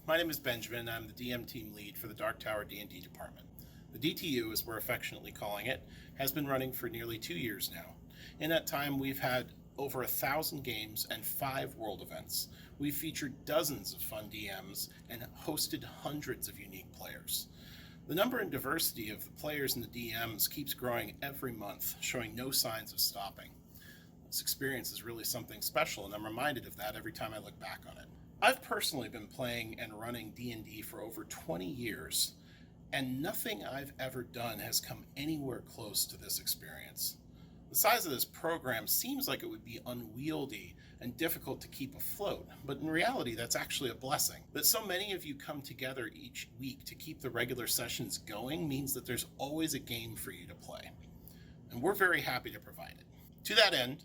My name is Benjamin. I'm the DM team lead for the Dark Tower D&D department. The DTU, as we're affectionately calling it, has been running for nearly 2 years now. In that time, we've had over 1,000 games and 5 world events. We've featured dozens of fun DMs and hosted hundreds of unique players. The number and diversity of the players and the DMs keeps growing every month, showing no signs of stopping. This experience is really something special, and I'm reminded of that every time I look back on it. I've personally been playing and running D&D for over 20 years, and nothing I've ever done has come anywhere close to this experience. The size of this program seems like it would be unwieldy and difficult to keep afloat, but in reality that's actually a blessing. That so many of you come together each week to keep the regular sessions going means that there's always a game for you to play, and we're very happy to provide it. To that end,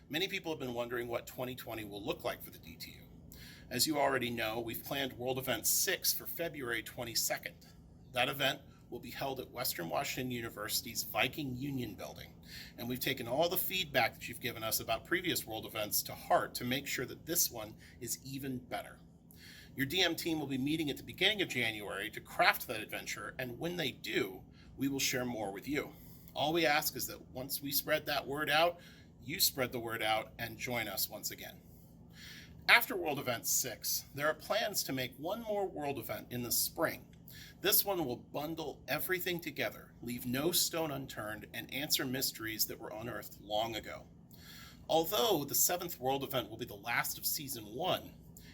many people have been wondering what 2020 will look like for the DTU. As you already know, we've planned World Event 6 for February 22nd. That event will be held at Western Washington University's Viking Union Building, and we've taken all the feedback that you've given us about previous World Events to heart to make sure that this one is even better. Your DM team will be meeting at the beginning of January to craft that adventure, and when they do, we will share more with you. All we ask is that once we spread that word out, you spread the word out and join us once again. After World Event 6, there are plans to make one more World Event in the spring. This one will bundle everything together, leave no stone unturned, and answer mysteries that were unearthed long ago. Although the 7th World Event will be the last of Season 1,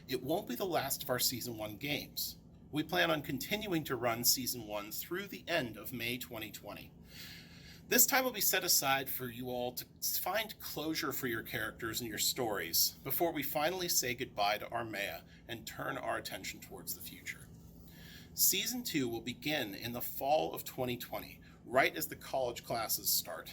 it won't be the last of our Season 1 games. We plan on continuing to run Season 1 through the end of May 2020. This time will be set aside for you all to find closure for your characters and your stories before we finally say goodbye to Armea and turn our attention towards the future. Season 2 will begin in the fall of 2020, right as the college classes start.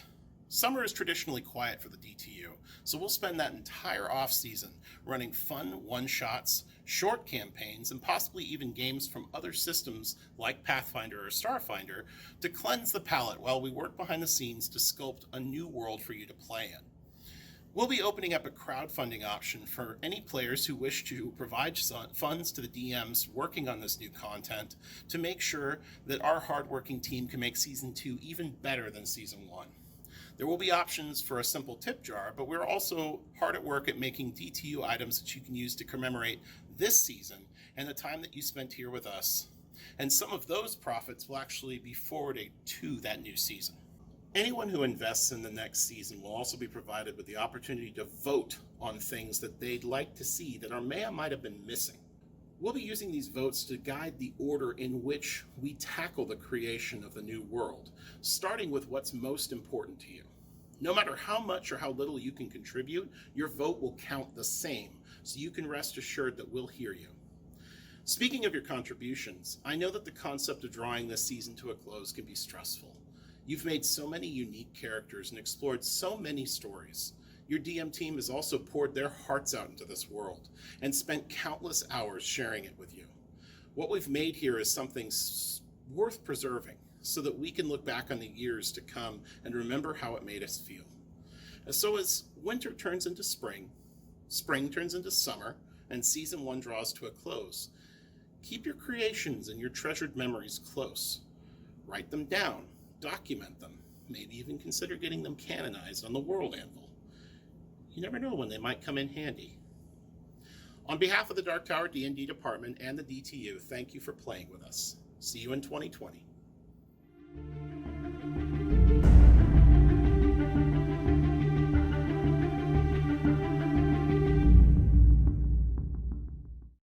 Summer is traditionally quiet for the DTU, so we'll spend that entire off-season running fun one-shots, short campaigns, and possibly even games from other systems like Pathfinder or Starfinder to cleanse the palate while we work behind the scenes to sculpt a new world for you to play in. We'll be opening up a crowdfunding option for any players who wish to provide funds to the DMs working on this new content to make sure that our hardworking team can make Season 2 even better than Season 1. There will be options for a simple tip jar, but we're also hard at work at making DTU items that you can use to commemorate this season and the time that you spent here with us. And some of those profits will actually be forwarded to that new season. Anyone who invests in the next season will also be provided with the opportunity to vote on things that they'd like to see that Armea might have been missing. We'll be using these votes to guide the order in which we tackle the creation of the new world, starting with what's most important to you. No matter how much or how little you can contribute, your vote will count the same, so you can rest assured that we'll hear you. Speaking of your contributions, I know that the concept of drawing this season to a close can be stressful. You've made so many unique characters and explored so many stories. Your DM team has also poured their hearts out into this world and spent countless hours sharing it with you. What we've made here is something worth preserving so that we can look back on the years to come and remember how it made us feel. So as winter turns into spring, spring turns into summer, and Season 1 draws to a close, keep your creations and your treasured memories close. Write them down, document them, maybe even consider getting them canonized on the World Anvil. You never know when they might come in handy. On behalf of the Dark Tower D&D department and the DTU, thank you for playing with us. See you in 2020.